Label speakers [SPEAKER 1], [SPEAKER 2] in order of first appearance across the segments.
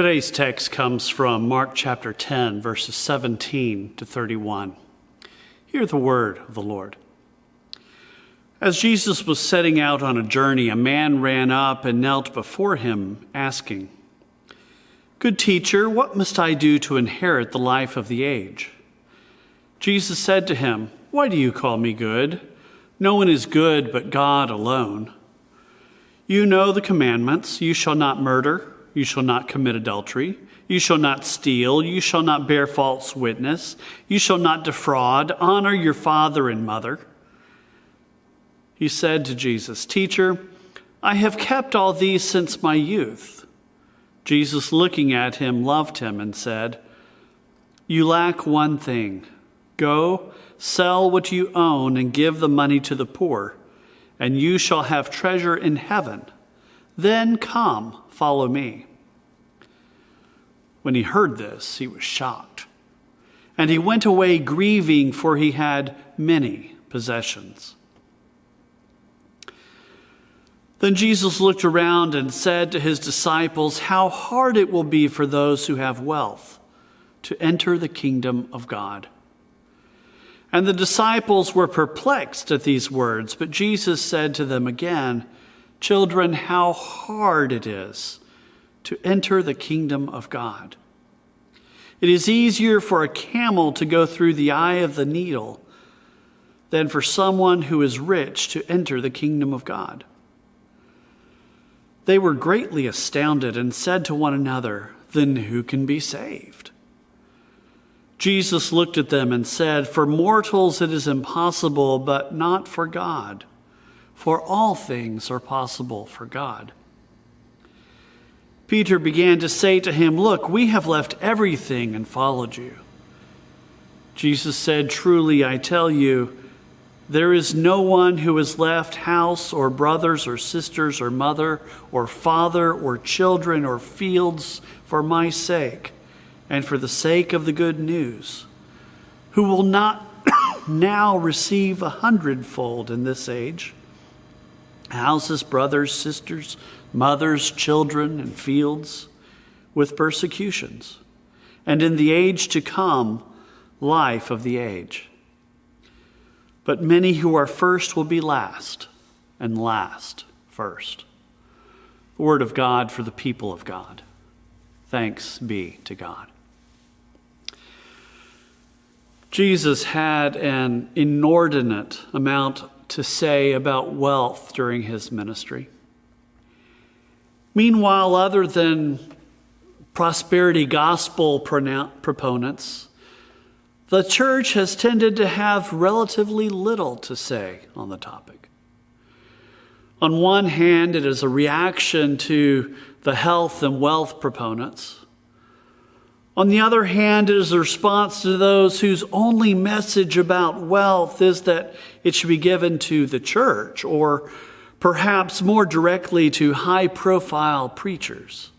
[SPEAKER 1] Today's text comes from Mark chapter 10, verses 17 to 31. Hear the word of the Lord. As Jesus was setting out on a journey, a man ran up and knelt before him, asking, "Good teacher, what must I do to inherit the life of the age?" Jesus said to him, "Why do you call me good? No one is good but God alone. You know the commandments: you shall not murder, you shall not commit adultery, you shall not steal, you shall not bear false witness, you shall not defraud, honor your father and mother." He said to Jesus, "Teacher, I have kept all these since my youth." Jesus, looking at him, loved him and said, "You lack one thing. Go, sell what you own and give the money to the poor, and you shall have treasure in heaven. Then come, follow me." When he heard this, he was shocked, and he went away grieving, for he had many possessions. Then Jesus looked around and said to his disciples, "How hard it will be for those who have wealth to enter the kingdom of God." And the disciples were perplexed at these words, but Jesus said to them again, "Children, how hard it is to enter the kingdom of God. It is easier for a camel to go through the eye of the needle than for someone who is rich to enter the kingdom of God." They were greatly astounded and said to one another, "Then who can be saved?" Jesus looked at them and said, "For mortals it is impossible, but not for God. For all things are possible for God." Peter began to say to him, "Look, we have left everything and followed you." Jesus said, "Truly, I tell you, there is no one who has left house or brothers or sisters or mother or father or children or fields for my sake and for the sake of the good news, who will not now receive 100-fold in this age, houses, brothers, sisters, mothers, children, and fields, with persecutions, and in the age to come, life of the age. But many who are first will be last, and last first." The word of God for the people of God. Thanks be to God. Jesus had an inordinate amount to say about wealth during his ministry. Meanwhile, other than prosperity gospel proponents, the church has tended to have relatively little to say on the topic. On one hand, it is a reaction to the health and wealth proponents. On the other hand, it is a response to those whose only message about wealth is that it should be given to the church, or perhaps more directly to high-profile preachers,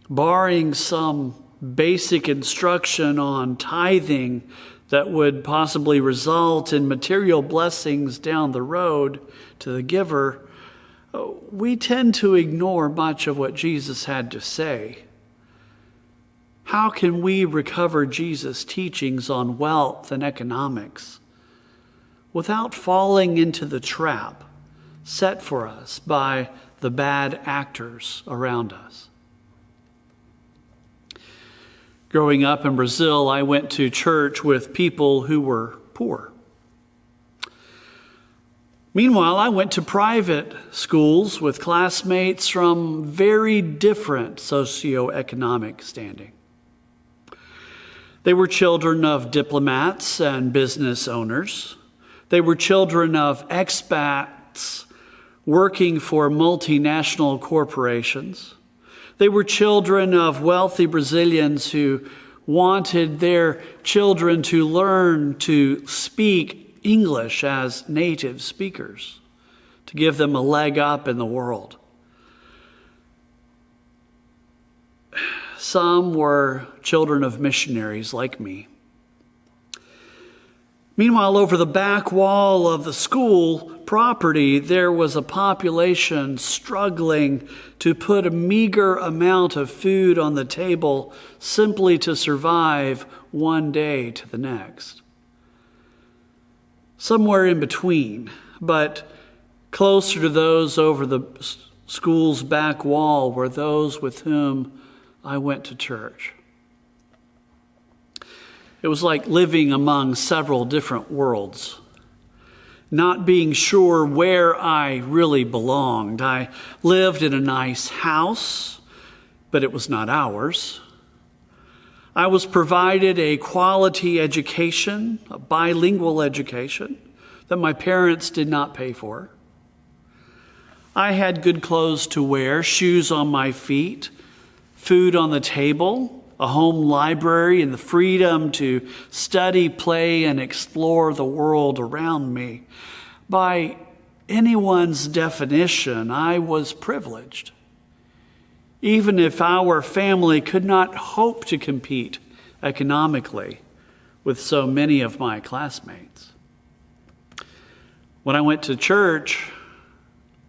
[SPEAKER 1] barring some basic instruction on tithing that would possibly result in material blessings down the road to the giver. We tend to ignore much of what Jesus had to say. How can we recover Jesus' teachings on wealth and economics without falling into the trap set for us by the bad actors around us? Growing up in Brazil, I went to church with people who were poor. Meanwhile, I went to private schools with classmates from very different socioeconomic standing. They were children of diplomats and business owners. They were children of expats working for multinational corporations. They were children of wealthy Brazilians who wanted their children to learn to speak English as native speakers, to give them a leg up in the world. Some were children of missionaries like me. Meanwhile, over the back wall of the school property, there was a population struggling to put a meager amount of food on the table simply to survive one day to the next. Somewhere in between, but closer to those over the school's back wall were those with whom I went to church. It was like living among several different worlds, not being sure where I really belonged. I lived in a nice house, but it was not ours. I was provided a quality education, a bilingual education, that my parents did not pay for. I had good clothes to wear, shoes on my feet, food on the table, a home library, and the freedom to study, play, and explore the world around me. By anyone's definition, I was privileged, even if our family could not hope to compete economically with so many of my classmates. When I went to church,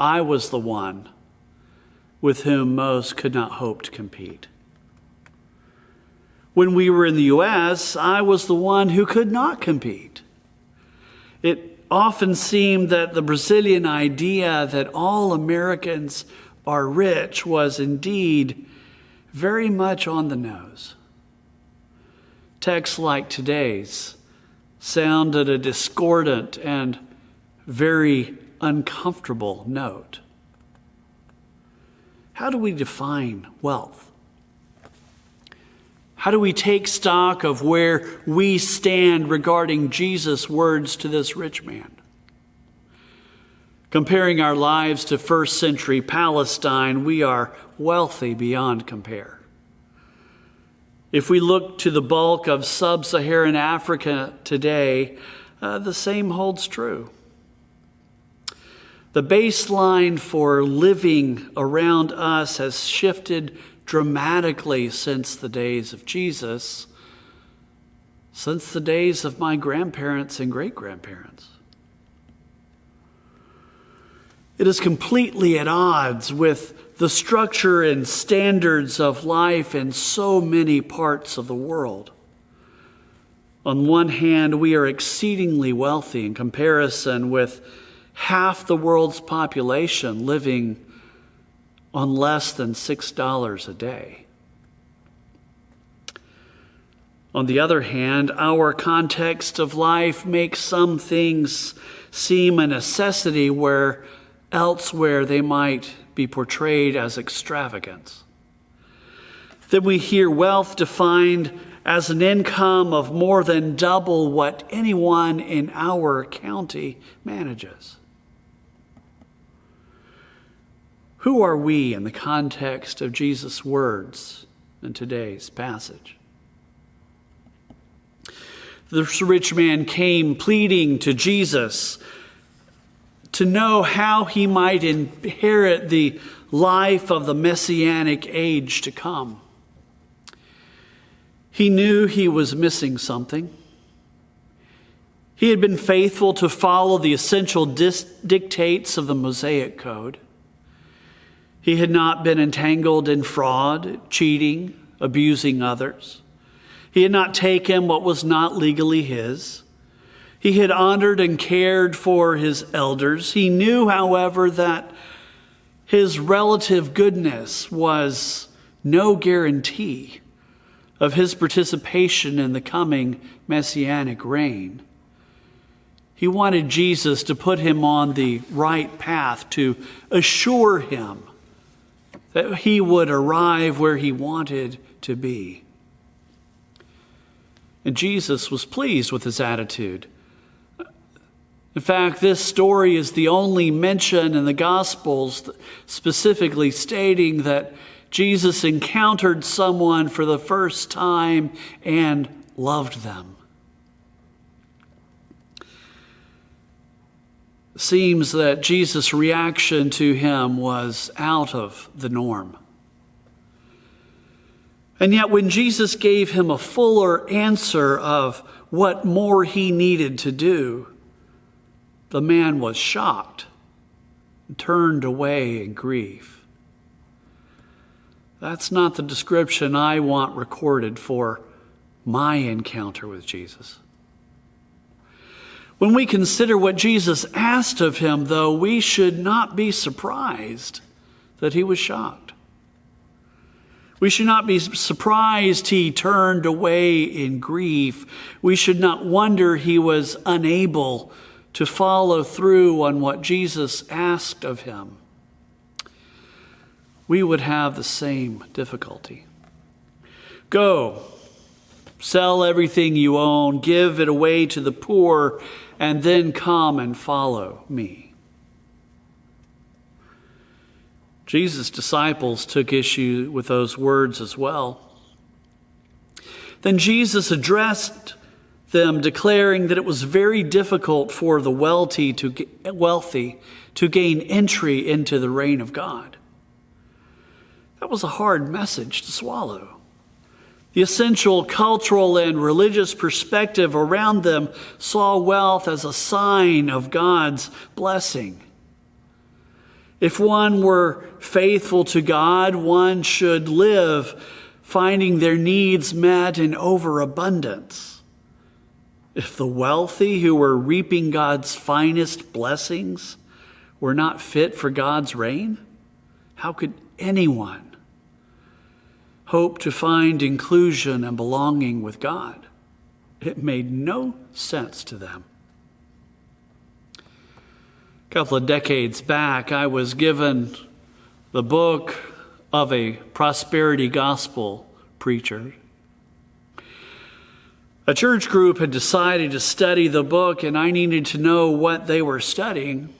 [SPEAKER 1] I was the one with whom most could not hope to compete. When we were in the U.S., I was the one who could not compete. It often seemed that the Brazilian idea that all Americans are rich was indeed very much on the nose. Texts like today's sounded a discordant and very uncomfortable note. How do we define wealth? How do we take stock of where we stand regarding Jesus' words to this rich man? Comparing our lives to first century Palestine, we are wealthy beyond compare. If we look to the bulk of sub-Saharan Africa today, the same holds true. The baseline for living around us has shifted dramatically since the days of Jesus, since the days of my grandparents and great-grandparents. It is completely at odds with the structure and standards of life in so many parts of the world. On one hand, we are exceedingly wealthy in comparison with half the world's population living on less than $6 a day. On the other hand, our context of life makes some things seem a necessity where elsewhere they might be portrayed as extravagance. Then we hear wealth defined as an income of more than double what anyone in our county manages. Who are we in the context of Jesus' words in today's passage? This rich man came pleading to Jesus to know how he might inherit the life of the messianic age to come. He knew he was missing something. He had been faithful to follow the essential dictates of the Mosaic Code. He had not been entangled in fraud, cheating, abusing others. He had not taken what was not legally his. He had honored and cared for his elders. He knew, however, that his relative goodness was no guarantee of his participation in the coming messianic reign. He wanted Jesus to put him on the right path, to assure him that he would arrive where he wanted to be. And Jesus was pleased with his attitude. In fact, this story is the only mention in the Gospels specifically stating that Jesus encountered someone for the first time and loved them. It seems that Jesus' reaction to him was out of the norm. And yet when Jesus gave him a fuller answer of what more he needed to do, the man was shocked and turned away in grief. That's not the description I want recorded for my encounter with Jesus. When we consider what Jesus asked of him, though, we should not be surprised that he was shocked. We should not be surprised he turned away in grief. We should not wonder he was unable to follow through on what Jesus asked of him. We would have the same difficulty. Go, sell everything you own, give it away to the poor, and then come and follow me. Jesus' disciples took issue with those words as well. Then Jesus addressed them, declaring that it was very difficult for the wealthy to gain entry into the reign of God. That was a hard message to swallow. The essential cultural and religious perspective around them saw wealth as a sign of God's blessing. If one were faithful to God, one should live finding their needs met in overabundance. If the wealthy who were reaping God's finest blessings were not fit for God's reign, how could anyone hope to find inclusion and belonging with God? It made no sense to them. A couple of decades back, I was given the book of a prosperity gospel preacher. A church group had decided to study the book, and I needed to know what they were studying.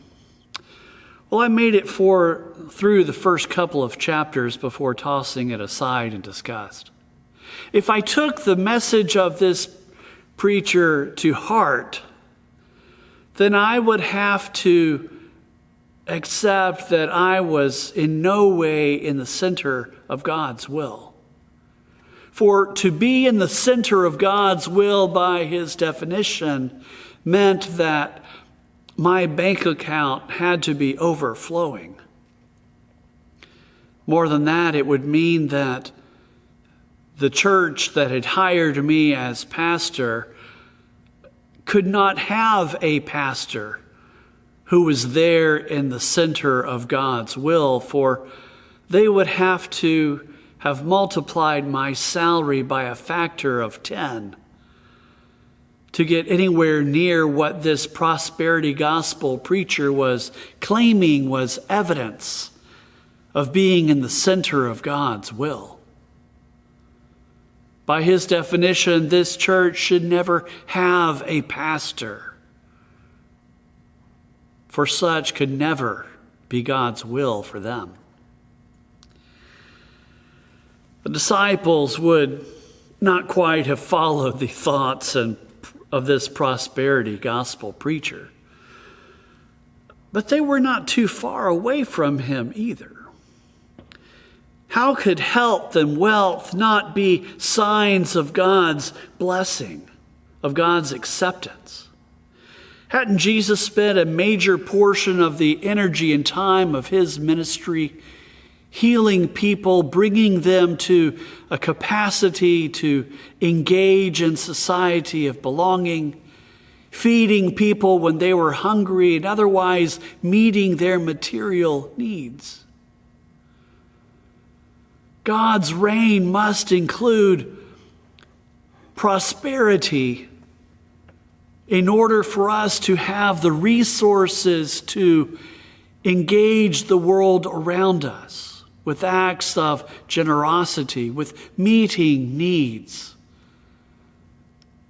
[SPEAKER 1] Well, I made it through the first couple of chapters before tossing it aside in disgust. If I took the message of this preacher to heart, then I would have to accept that I was in no way in the center of God's will. For to be in the center of God's will by his definition meant that my bank account had to be overflowing. More than that, it would mean that the church that had hired me as pastor could not have a pastor who was there in the center of God's will, for they would have to have multiplied my salary by a factor of 10 to get anywhere near what this prosperity gospel preacher was claiming was evidence of being in the center of God's will. By his definition, this church should never have a pastor, for such could never be God's will for them. The disciples would not quite have followed the thoughts of this prosperity gospel preacher, but they were not too far away from him either. How could health and wealth not be signs of God's blessing, of God's acceptance? Hadn't Jesus spent a major portion of the energy and time of his ministry healing people, bringing them to a capacity to engage in society of belonging, feeding people when they were hungry, and otherwise meeting their material needs? God's reign must include prosperity in order for us to have the resources to engage the world around us with acts of generosity, with meeting needs,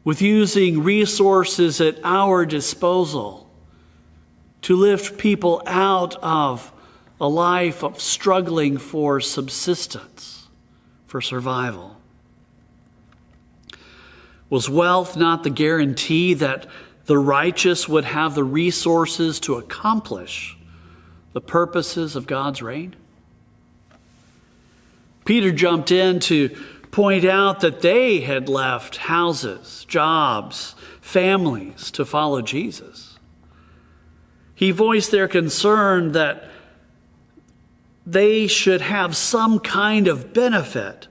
[SPEAKER 1] with using resources at our disposal to lift people out of a life of struggling for subsistence, for survival. Was wealth not the guarantee that the righteous would have the resources to accomplish the purposes of God's reign? Peter jumped in to point out that they had left houses, jobs, families to follow Jesus. He voiced their concern that they should have some kind of benefit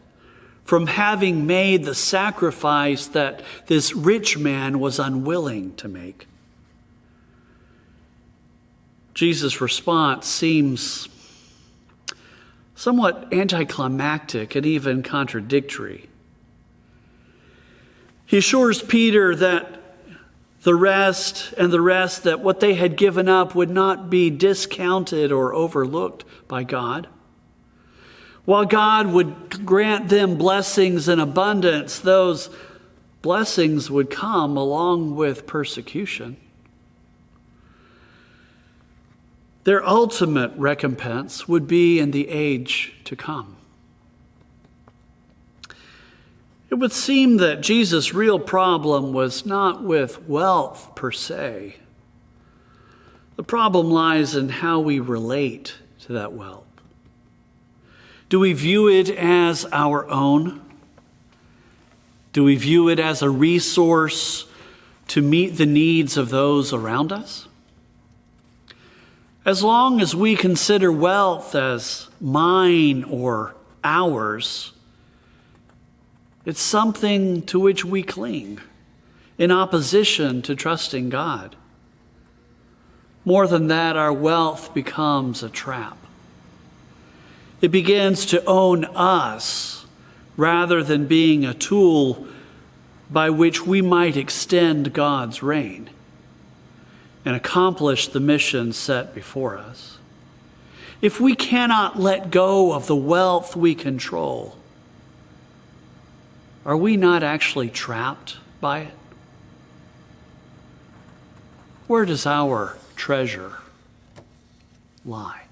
[SPEAKER 1] from having made the sacrifice that this rich man was unwilling to make. Jesus' response seems somewhat anticlimactic and even contradictory. He assures Peter that the rest, that what they had given up would not be discounted or overlooked by God. While God would grant them blessings in abundance, those blessings would come along with persecution. Their ultimate recompense would be in the age to come. It would seem that Jesus' real problem was not with wealth per se. The problem lies in how we relate to that wealth. Do we view it as our own? Do we view it as a resource to meet the needs of those around us? As long as we consider wealth as mine or ours, it's something to which we cling in opposition to trusting God. More than that, our wealth becomes a trap. It begins to own us rather than being a tool by which we might extend God's reign and accomplish the mission set before us. If we cannot let go of the wealth we control, are we not actually trapped by it? Where does our treasure lie?